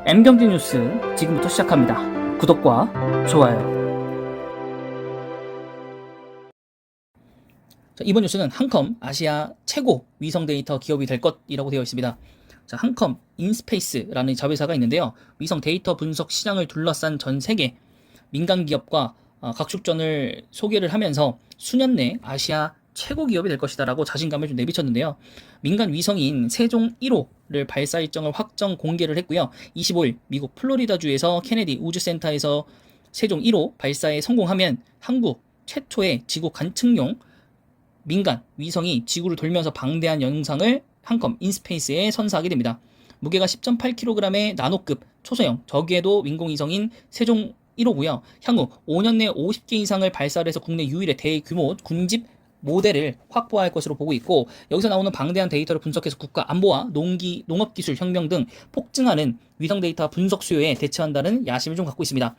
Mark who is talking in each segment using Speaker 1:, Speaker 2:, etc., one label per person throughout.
Speaker 1: M경제 뉴스 지금부터 시작합니다. 구독과 좋아요. 자, 이번 뉴스는 한컴 아시아 최고 위성 데이터 기업이 될 것이라고 되어 있습니다. 자, 한컴 인스페이스라는 자회사가 있는데요. 위성 데이터 분석 시장을 둘러싼 전 세계 민간 기업과 각축전을 소개를 하면서 수년 내 아시아 최고 기업이 될 것이다라고 자신감을 좀 내비쳤는데요. 민간 위성인 세종 1호를 발사 일정을 확정 공개를 했고요. 25일 미국 플로리다주에서 케네디 우주센터에서 세종 1호 발사에 성공하면 한국 최초의 지구 관측용 민간 위성이 지구를 돌면서 방대한 영상을 한컴 인스페이스에 선사하게 됩니다. 무게가 10.8kg의 나노급 초소형 저궤도 인공위성인 세종 1호고요. 향후 5년 내 50개 이상을 발사를 해서 국내 유일의 대규모 군집 모델을 확보할 것으로 보고 있고, 여기서 나오는 방대한 데이터를 분석해서 국가 안보와 농업기술 혁명 등 폭증하는 위성 데이터 분석 수요에 대처한다는 야심을 좀 갖고 있습니다.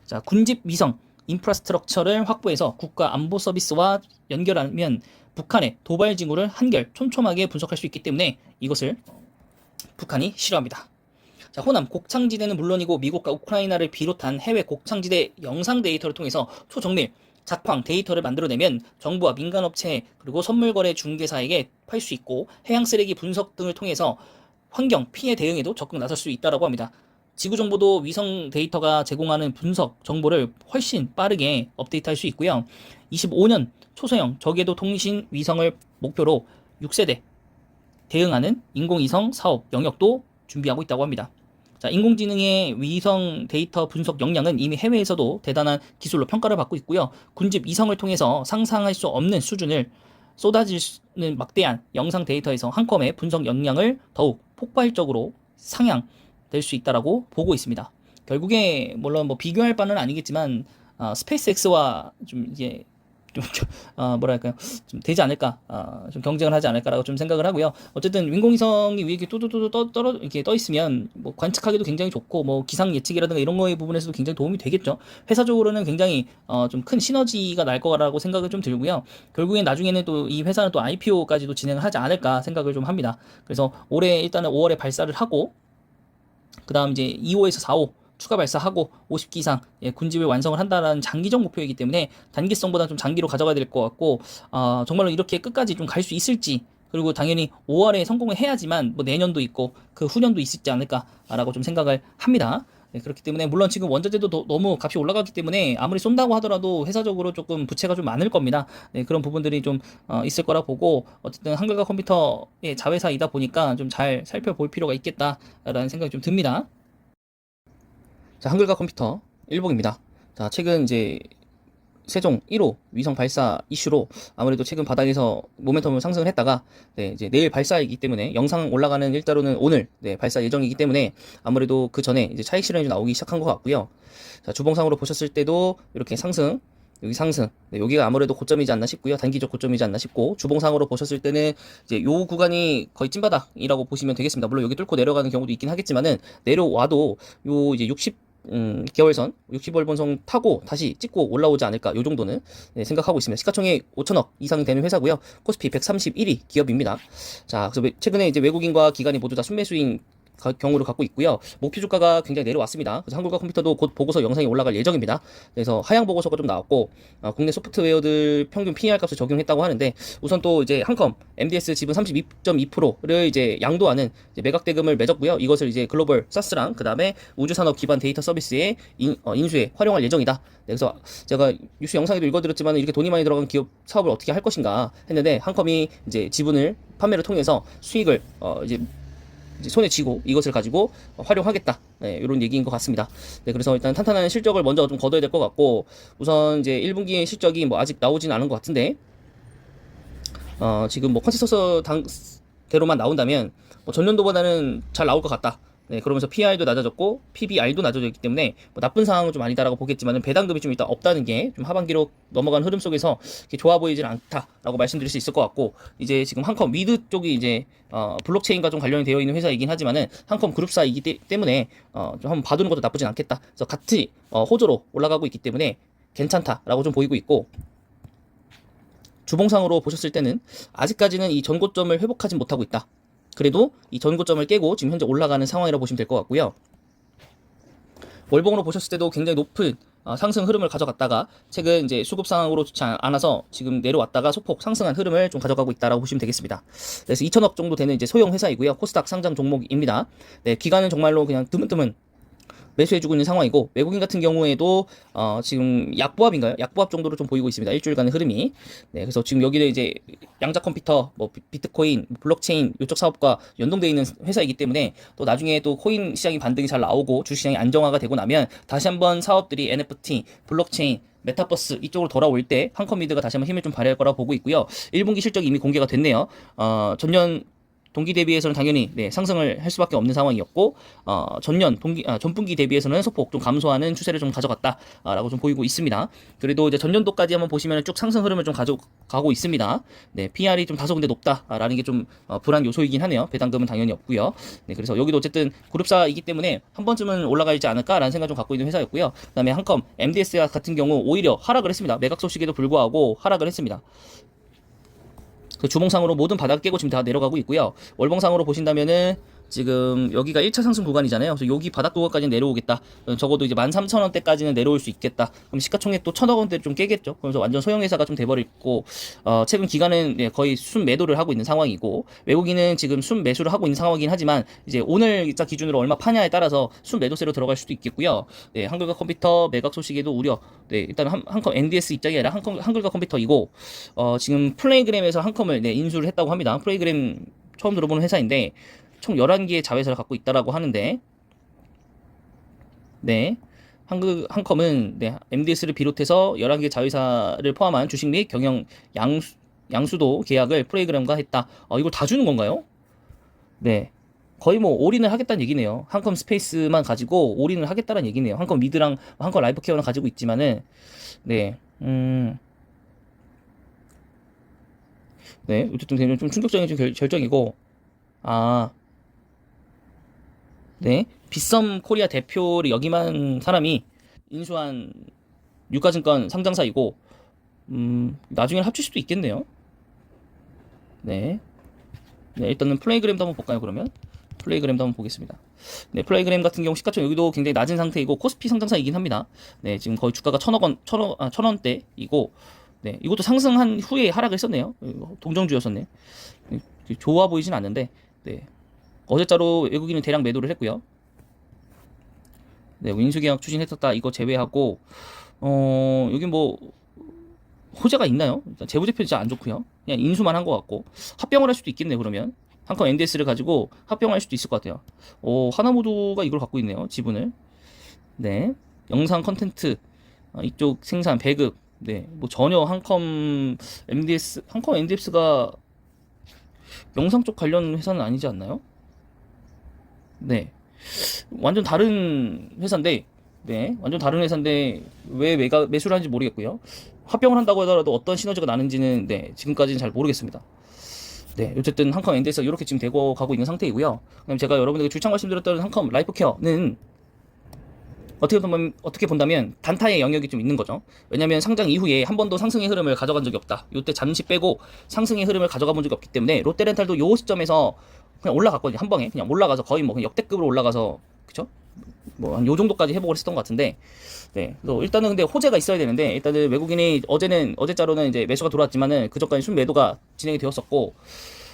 Speaker 1: 자, 군집 위성 인프라스트럭처를 확보해서 국가 안보 서비스와 연결하면 북한의 도발 징후를 한결 촘촘하게 분석할 수 있기 때문에 이것을 북한이 싫어합니다. 자, 호남 곡창지대는 물론이고 미국과 우크라이나를 비롯한 해외 곡창지대 영상 데이터를 통해서 초정밀 작황 데이터를 만들어내면 정부와 민간업체 그리고 선물거래 중개사에게 팔 수 있고, 해양 쓰레기 분석 등을 통해서 환경 피해 대응에도 적극 나설 수 있다고 합니다. 지구정보도 위성 데이터가 제공하는 분석 정보를 훨씬 빠르게 업데이트할 수 있고요. 25년 초소형 저궤도 통신 위성을 목표로 6세대 대응하는 인공위성 사업 영역도 준비하고 있다고 합니다. 자, 인공지능의 위성 데이터 분석 역량은 이미 해외에서도 대단한 기술로 평가를 받고 있고요. 군집 위성을 통해서 상상할 수 없는 수준을 쏟아지는 막대한 영상 데이터에서 한컴의 분석 역량을 더욱 폭발적으로 상향될 수 있다라고 보고 있습니다. 결국에 물론 뭐 비교할 바는 아니겠지만 스페이스X와 좀 이제 뭐랄까요, 좀 되지 않을까, 좀 경쟁을 하지 않을까라고 좀 생각을 하고요. 어쨌든 인공위성이 위에 이렇게 뚜두두두 이렇게 떠 있으면 뭐 관측하기도 굉장히 좋고, 뭐 기상 예측이라든가 이런 거의 부분에서도 굉장히 도움이 되겠죠. 회사적으로는 굉장히 좀 큰 시너지가 날 거라고 생각을 좀 들고요. 결국엔 나중에는 또 이 회사는 또 IPO까지도 진행을 하지 않을까 생각을 좀 합니다. 그래서 올해 일단은 5월에 발사를 하고, 그 다음 이제 2호에서 4호 추가 발사하고 50기 이상 군집을 완성을 한다는 장기적 목표이기 때문에 단기성보다 좀 장기로 가져가야 될 것 같고, 정말로 이렇게 끝까지 좀 갈 수 있을지, 그리고 당연히 5월에 성공을 해야지만 뭐 내년도 있고 그 후년도 있지 않을까라고 좀 생각을 합니다. 그렇기 때문에 물론 지금 원자재도 너무 값이 올라가기 때문에 아무리 쏜다고 하더라도 회사적으로 조금 부채가 좀 많을 겁니다. 그런 부분들이 좀 있을 거라 보고, 어쨌든 한글과 컴퓨터의 자회사이다 보니까 좀 잘 살펴볼 필요가 있겠다라는 생각이 좀 듭니다. 자, 한글과 컴퓨터 일봉입니다. 자, 최근 이제 세종 1호 위성 발사 이슈로 아무래도 최근 바닥에서 모멘텀을 상승을 했다가 이제 내일 발사이기 때문에, 영상 올라가는 일자로는 오늘 발사 예정이기 때문에 아무래도 그 전에 이제 차익 실현이 나오기 시작한 것 같고요. 자, 주봉상으로 보셨을 때도 이렇게 상승, 여기 상승, 여기가 아무래도 고점이지 않나 싶고요. 단기적 고점이지 않나 싶고, 주봉상으로 보셨을 때는 이제 요 구간이 거의 찐바닥이라고 보시면 되겠습니다. 물론 여기 뚫고 내려가는 경우도 있긴 하겠지만은, 내려와도 요 이제 60개월선 60월분선 타고 다시 찍고 올라오지 않을까, 요 정도는 생각하고 있습니다. 시가총액 5천억 이상 되는 회사고요. 코스피 131위 기업입니다. 자, 그래서 최근에 이제 외국인과 기관이 모두 다 순매수인 경우를 갖고 있고요. 목표 주가가 굉장히 내려왔습니다. 그래서 한글과 컴퓨터도 곧 보고서 영상이 올라갈 예정입니다. 그래서 하향 보고서가 좀 나왔고, 국내 소프트웨어들 평균 PER 값을 적용했다고 하는데, 우선 또 이제 한컴 MDS 지분 32.2%를 이제 양도하는 이제 매각 대금을 맺었고요. 이것을 이제 글로벌 사스랑 그 다음에 우주산업 기반 데이터 서비스의 인수에 활용할 예정이다. 그래서 제가 뉴스 영상에도 읽어드렸지만, 이렇게 돈이 많이 들어간 기업 사업을 어떻게 할 것인가 했는데, 한컴이 이제 지분을 판매를 통해서 수익을 이제 손에 쥐고 이것을 가지고 활용하겠다, 이런 얘기인 것 같습니다. 그래서 일단 탄탄한 실적을 먼저 좀 거둬야 될 것 같고, 우선 이제 1분기 실적이 뭐 아직 나오진 않은 것 같은데, 지금 뭐 컨센서스 대로만 나온다면 뭐 전년도보다는 잘 나올 것 같다. 그러면서 PR도 낮아졌고 PBR도 낮아졌기 때문에 뭐 나쁜 상황은 좀 아니다라고 보겠지만, 배당금이 좀 일단 없다는 게 좀 하반기로 넘어간 흐름 속에서 좋아 보이질 않다라고 말씀드릴 수 있을 것 같고, 이제 지금 한컴 위드 쪽이 이제 블록체인과 좀 관련이 되어 있는 회사이긴 하지만은 한컴 그룹사이기 때문에 좀 한번 봐두는 것도 나쁘진 않겠다. 그래서 같이 호조로 올라가고 있기 때문에 괜찮다라고 좀 보이고 있고, 주봉상으로 보셨을 때는 아직까지는 이 전고점을 회복하지 못하고 있다. 그래도 이 전고점을 깨고 지금 현재 올라가는 상황이라고 보시면 될 것 같고요. 월봉으로 보셨을 때도 굉장히 높은 상승 흐름을 가져갔다가 최근 이제 수급 상황으로 좋지 않아서 지금 내려왔다가 소폭 상승한 흐름을 좀 가져가고 있다라고 보시면 되겠습니다. 그래서 2천억 정도 되는 이제 소형 회사이고요. 코스닥 상장 종목입니다. 네, 기간은 정말로 그냥 드문드문 매수해주고 있는 상황이고, 외국인 같은 경우에도 지금 약보합인가요? 약보합 정도로 좀 보이고 있습니다. 일주일간의 흐름이. 네, 그래서 지금 여기는 이제 양자 컴퓨터, 뭐 비트코인, 블록체인 이쪽 사업과 연동되어 있는 회사이기 때문에 또 나중에 또 코인 시장이 반등이 잘 나오고 주식시장이 안정화가 되고 나면 다시 한번 사업들이 NFT, 블록체인, 메타버스 이쪽으로 돌아올 때 한컴미드가 다시 한번 힘을 좀 발휘할 거라고 보고 있고요. 1분기 실적이 이미 공개가 됐네요. 전년 동기 대비해서는 당연히 상승을 할 수밖에 없는 상황이었고, 전분기 대비해서는 소폭 좀 감소하는 추세를 좀 가져갔다라고 좀 보이고 있습니다. 그래도 이제 전년도까지 한번 보시면 쭉 상승 흐름을 좀 가져가고 있습니다. 네, PR이 좀 다소 근데 높다라는 게 좀 불안 요소이긴 하네요. 배당금은 당연히 없고요. 네, 그래서 여기도 어쨌든 그룹사이기 때문에 한 번쯤은 올라가지 않을까라는 생각 좀 갖고 있는 회사였고요. 그다음에 한컴, MDS 같은 경우 오히려 하락을 했습니다. 매각 소식에도 불구하고 하락을 했습니다. 그 주봉상으로 모든 바닥 깨고 지금 다 내려가고 있고요. 월봉상으로 보신다면은 지금 여기가 1차 상승 구간이잖아요. 그래서 여기 바닥 구간까지는 내려오겠다. 적어도 이제 13,000원대까지는 내려올 수 있겠다. 그럼 시가총액 또 1,000억 원대를 좀 깨겠죠. 그래서 완전 소형 회사가 좀 돼버리고, 최근 기간은 거의 순 매도를 하고 있는 상황이고, 외국인은 지금 순 매수를 하고 있는 상황이긴 하지만 이제 오늘 일자 기준으로 얼마 파냐에 따라서 순 매도세로 들어갈 수도 있겠고요. 네, 한글과 컴퓨터 매각 소식에도 우려. 네, 일단 한컴 NDS 입장이 아니라 한글과 컴퓨터이고, 지금 플레이그램에서 한컴을 인수를 했다고 합니다. 플레이그램 처음 들어보는 회사인데 총 11개의 자회사를 갖고 있다라고 하는데, 네, 한컴은 MDS를 비롯해서 11개 자회사를 포함한 주식 및 경영 양수도 계약을 프로그램과 했다. 이걸 다 주는 건가요? 네, 거의 뭐 올인을 하겠다는 얘기네요. 한컴 스페이스만 가지고 올인을 하겠다는 얘기네요. 한컴 미드랑 한컴 라이프 케어는 가지고 있지만은, 네, 네, 어쨌든 좀 충격적인 결정이고, 네, 빗썸 코리아 대표를 역임한 사람이 인수한 유가증권 상장사이고, 나중에는 합칠 수도 있겠네요. 네, 일단은 플레이그램도 한번 볼까요? 그러면 플레이그램도 한번 보겠습니다. 네, 플레이그램 같은 경우 시가총 여기도 굉장히 낮은 상태이고 코스피 상장사이긴 합니다. 네, 지금 거의 주가가 1,000원대이고, 네, 이것도 상승한 후에 하락을 했었네요. 동정주였었네. 좋아 보이진 않는데, 네, 어제자로 외국인은 대량 매도를 했고요. 네, 인수계약 추진했었다 이거 제외하고, 여기 뭐 호재가 있나요? 일단 재무제표 진짜 안 좋고요. 그냥 인수만 한 것 같고, 합병을 할 수도 있겠네요. 그러면 한컴 NDS를 가지고 합병할 수도 있을 것 같아요. 하나모두가 이걸 갖고 있네요. 지분을. 네, 영상 컨텐츠 이쪽 생산 배급. 네, 뭐 전혀 한컴 NDS가 영상 쪽 관련 회사는 아니지 않나요? 네, 완전 다른 회사인데, 네, 완전 다른 회사인데 왜 매수를 하는지 모르겠고요. 합병을 한다고 하더라도 어떤 시너지가 나는지는 지금까지는 잘 모르겠습니다. 네, 어쨌든 한컴 엔드에서 이렇게 지금 되고 가고 있는 상태이고요. 그다음 제가 여러분들에게 출장 말씀드렸던 한컴 라이프케어는 어떻게 본다면 단타의 영역이 좀 있는 거죠. 왜냐면 상장 이후에 한 번도 상승의 흐름을 가져간 적이 없다. 이때 잠시 빼고 상승의 흐름을 가져가 본 적이 없기 때문에 롯데렌탈도 요 시점에서 그냥 올라갔거든요. 한 방에 그냥 올라가서 거의 뭐 그냥 역대급으로 올라가서, 그쵸? 뭐 한 요 정도까지 회복을 했던 것 같은데, 네, 그래서 일단은 근데 호재가 있어야 되는데, 일단은 외국인이 어제자로는 이제 매수가 들어왔지만은 그전까지 순매도가 진행이 되었었고,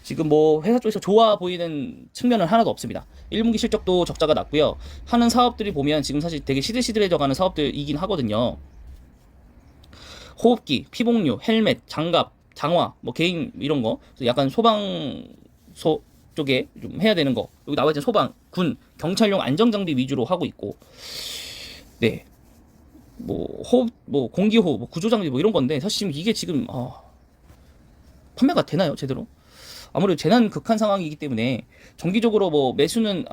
Speaker 1: 지금 뭐 회사 쪽에서 좋아 보이는 측면은 하나도 없습니다. 1분기 실적도 적자가 났고요. 하는 사업들이 보면 지금 사실 되게 시들시들해져가는 사업들이긴 하거든요. 호흡기, 피복류, 헬멧, 장갑, 장화, 뭐 개인 이런 거, 약간 소방서 쪽에 좀 해야 되는 거, 여기 나와 있는 소방, 군, 경찰용 안전장비 위주로 하고 있고, 네, 뭐 호흡, 뭐 공기호흡, 뭐 구조장비 뭐 이런 건데, 사실 이게 지금 판매가 되나요, 제대로? 아무래도 재난 극한 상황이기 때문에 정기적으로 뭐 매수는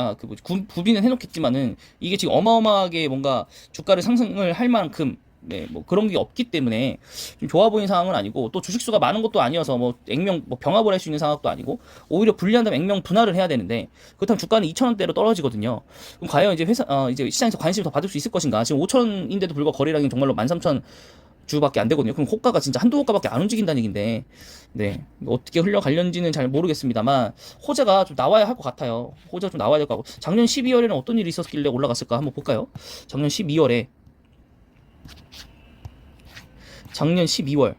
Speaker 1: 구비는 해놓겠지만은 이게 지금 어마어마하게 뭔가 주가를 상승을 할 만큼, 네, 뭐 그런 게 없기 때문에 좀 좋아 보이는 상황은 아니고, 또 주식수가 많은 것도 아니어서 뭐 액면 뭐 병합을 할 수 있는 상황도 아니고, 오히려 분리한 다음에 액면 분할을 해야 되는데, 그렇다면 주가는 2,000원대로 떨어지거든요. 그럼 과연 이제 이제 시장에서 관심을 더 받을 수 있을 것인가? 지금 5,000원인데도 불구하고 거래량이 정말로 13,000 주밖에 안 되거든요. 그럼 호가가 진짜 한두 호가밖에 안 움직인다는 얘긴데, 네, 어떻게 흘러갈는지는 잘 모르겠습니다만 호재가 좀 나와야 할 것 같아요. 호재가 좀 나와야 될 것 같고, 작년 12월에는 어떤 일이 있었길래 올라갔을까 한번 볼까요? 작년 12월에 작년 12월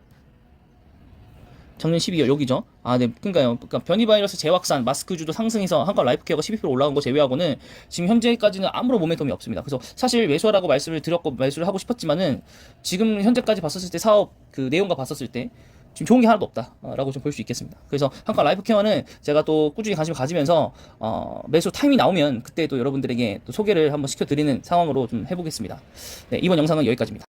Speaker 1: 작년 12월 여기죠. 아, 네, 그러니까요. 그러니까 변이 바이러스 재확산, 마스크주도 상승해서 한과 라이프케어가 12% 올라간 거 제외하고는 지금 현재까지는 아무런 모멘텀이 없습니다. 그래서 사실 매수하라고 말씀을 드렸고 매수를 하고 싶었지만은 지금 현재까지 봤었을 때 사업 그 내용과 봤었을 때 지금 좋은 게 하나도 없다라고 좀 볼 수 있겠습니다. 그래서 한과 라이프케어는 제가 또 꾸준히 관심을 가지면서 매수 타임이 나오면 그때 또 여러분들에게 또 소개를 한번 시켜드리는 상황으로 좀 해보겠습니다. 네, 이번 영상은 여기까지입니다.